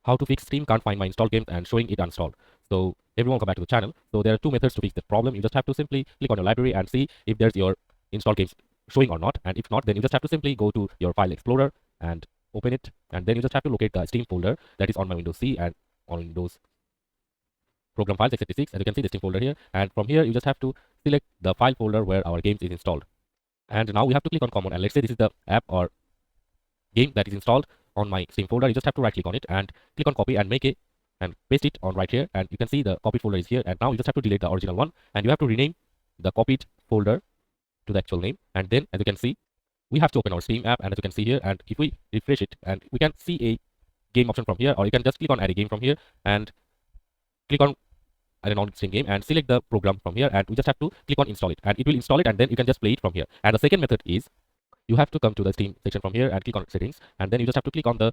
how to fix Steam can't find my installed games and showing it uninstalled. So everyone come back to the channel. So there are two methods to fix this problem. You just have to simply click on your library and see if there's your installed games showing or not. And if not, then you just have to simply go to your file explorer and open it. And then you just have to locate the Steam folder that is on my Windows C and on Windows program files x86. As you can see the Steam folder here. And from here, you just have to select the file folder where our games is installed. And now we have to click on common. And let's say this is the app or game that is installed on my Steam folder. You just have to right click on it and click on copy and make it and paste it on right here, and you can see the copied folder is here. And now you just have to delete the original one and you have to rename the copied folder to the actual name. And then as you can see, we have to open our Steam app, and as you can see here, and if we refresh it, and we can see a game option from here, or you can just click on add a game from here and click on add a non-Steam game and select the program from here, and we just have to click on install it, and it will install it, and then you can just play it from here. And the second method is you have to come to the Steam section from here and click on settings, and then you just have to click on the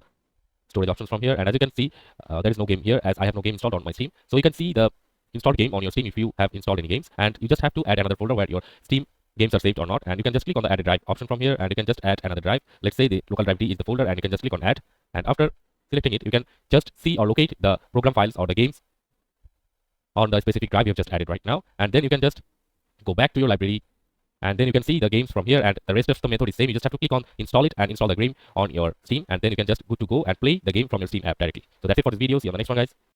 storage options from here. And as you can see, there is no game here as I have no game installed on my Steam. So you can see the installed game on your Steam if you have installed any games, and you just have to add another folder where your Steam games are saved or not. And you can just click on the add a drive option from here, and you can just add another drive. Let's say the local drive D is the folder, and you can just click on add. And after selecting it, you can just see or locate the program files or the games on the specific drive you have just added right now. And then you can just go back to your library, and then you can see the games from here, and the rest of the method is same. You just have to click on install it and install the game on your Steam, and then you can just good to go and play the game from your Steam app directly. So that's it for this video. See you on the next one, guys.